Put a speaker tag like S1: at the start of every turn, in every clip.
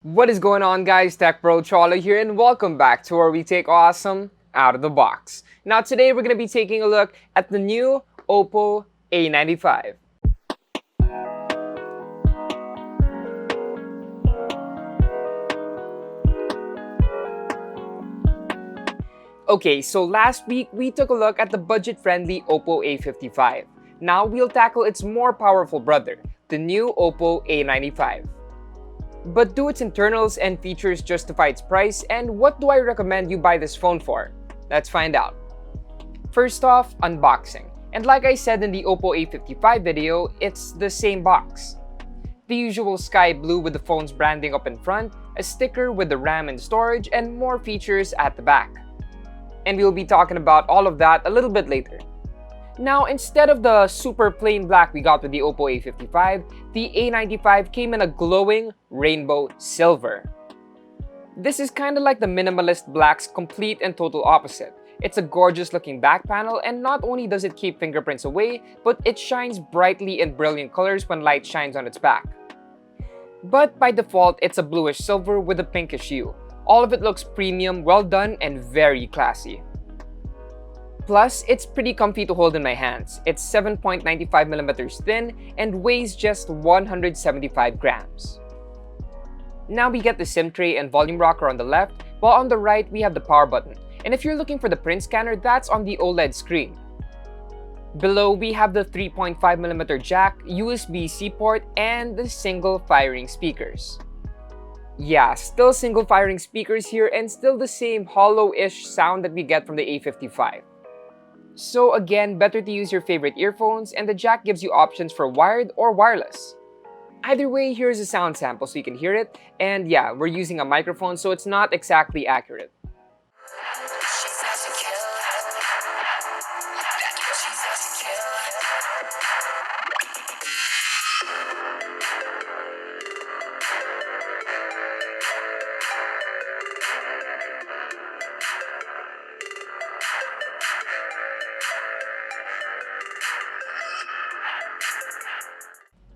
S1: What is going on, guys? Tech Bro Cholo here, and welcome back to where we take awesome out of the box. Now today we're going to be taking a look at the new OPPO A95. Okay, so last week we took a look at the budget-friendly OPPO A55. Now we'll tackle its more powerful brother, the new OPPO A95. But do its internals and features justify its price, and what do I recommend you buy this phone for? Let's find out. First off, unboxing. And like I said in the OPPO A55 video, it's the same box. The usual sky blue with the phone's branding up in front, a sticker with the RAM and storage, and more features at the back. And we'll be talking about all of that a little bit later. Now, instead of the super plain black we got with the OPPO A55, the A95 came in a glowing rainbow silver. This is kinda like the minimalist black's complete and total opposite. It's a gorgeous looking back panel, and not only does it keep fingerprints away, but it shines brightly in brilliant colors when light shines on its back. But by default, it's a bluish silver with a pinkish hue. All of it looks premium, well done, and very classy. Plus, it's pretty comfy to hold in my hands. It's 7.95mm thin and weighs just 175 grams. Now we get the SIM tray and volume rocker on the left, while on the right we have the power button. And if you're looking for the print scanner, that's on the OLED screen. Below, we have the 3.5mm jack, USB-C port, and the single firing speakers. Yeah, still single firing speakers here and still the same hollow-ish sound that we get from the A55. So again, better to use your favorite earphones, and the jack gives you options for wired or wireless. Either way, here's a sound sample so you can hear it, and yeah, we're using a microphone so it's not exactly accurate.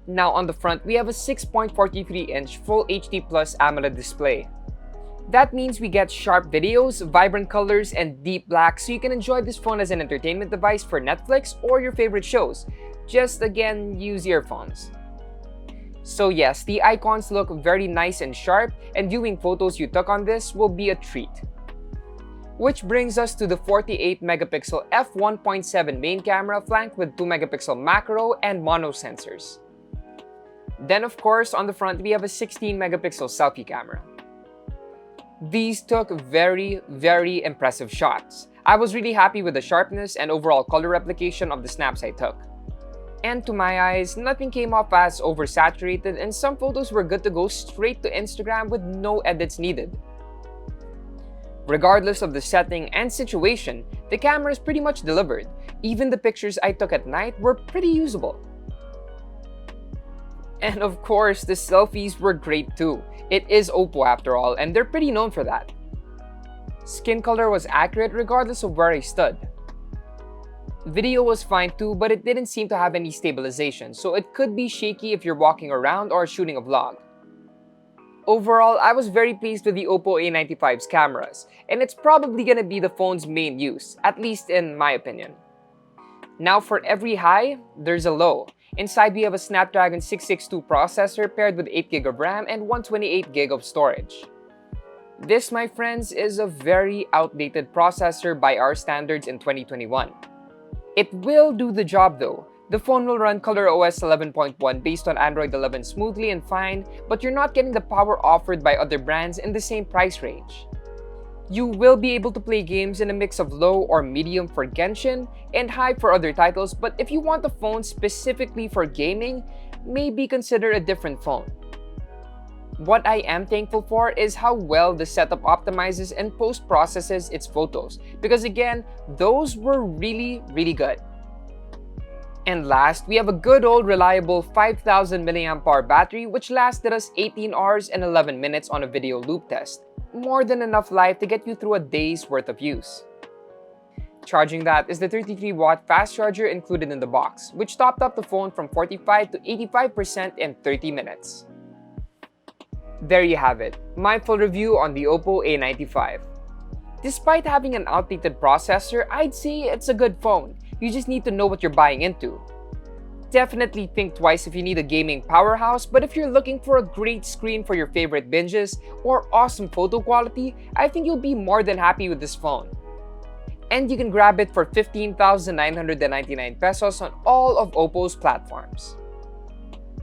S1: Now on the front, we have a 6.43-inch Full HD Plus AMOLED display. That means we get sharp videos, vibrant colors, and deep black, so you can enjoy this phone as an entertainment device for Netflix or your favorite shows. Just again, use earphones. So yes, the icons look very nice and sharp, and viewing photos you took on this will be a treat. Which brings us to the 48-megapixel f1.7 main camera flanked with 2-megapixel macro and mono sensors. Then of course, on the front we have a 16-megapixel selfie camera. These took very impressive shots. I was really happy with the sharpness and overall color replication of the snaps I took. And to my eyes, nothing came off as oversaturated, and some photos were good to go straight to Instagram with no edits needed. Regardless of the setting and situation, the cameras pretty much delivered. Even the pictures I took at night were pretty usable. And of course, the selfies were great too. It is OPPO after all, and they're pretty known for that. Skin color was accurate regardless of where I stood. Video was fine too, but it didn't seem to have any stabilization, so it could be shaky if you're walking around or shooting a vlog. Overall, I was very pleased with the OPPO A95's cameras, and it's probably gonna be the phone's main use, at least in my opinion. Now for every high, there's a low. Inside we have a Snapdragon 662 processor paired with 8GB of RAM and 128GB of storage. This, my friends, is a very outdated processor by our standards in 2021. It will do the job though. The phone will run ColorOS 11.1 based on Android 11 smoothly and fine, but you're not getting the power offered by other brands in the same price range. You will be able to play games in a mix of low or medium for Genshin and high for other titles, but if you want a phone specifically for gaming, maybe consider a different phone. What I am thankful for is how well the setup optimizes and post-processes its photos, because again, those were really good. And last, we have a good old reliable 5000 mAh battery which lasted us 18 hours and 11 minutes on a video loop test. More than enough life to get you through a day's worth of use. Charging that is the 33-watt fast charger included in the box, which topped up the phone from 45 to 85% in 30 minutes. There you have it, my full review on the OPPO A95. Despite having an outdated processor, I'd say it's a good phone. You just need to know what you're buying into. Definitely think twice if you need a gaming powerhouse, but if you're looking for a great screen for your favorite binges or awesome photo quality, I think you'll be more than happy with this phone. And you can grab it for 15,999 pesos on all of OPPO's platforms.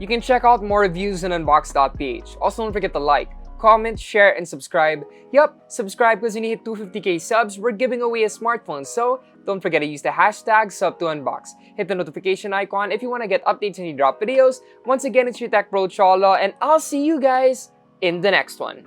S1: You can check out more reviews on unbox.ph. Also, don't forget to like, comment, share, and subscribe. Yup, subscribe because when you hit 250k subs, we're giving away a smartphone, so don't forget to use the hashtag #SubToUnbox. Hit the notification icon if you want to get updates when you drop videos. Once again, it's your Tech Bro Cholo, and I'll see you guys in the next one.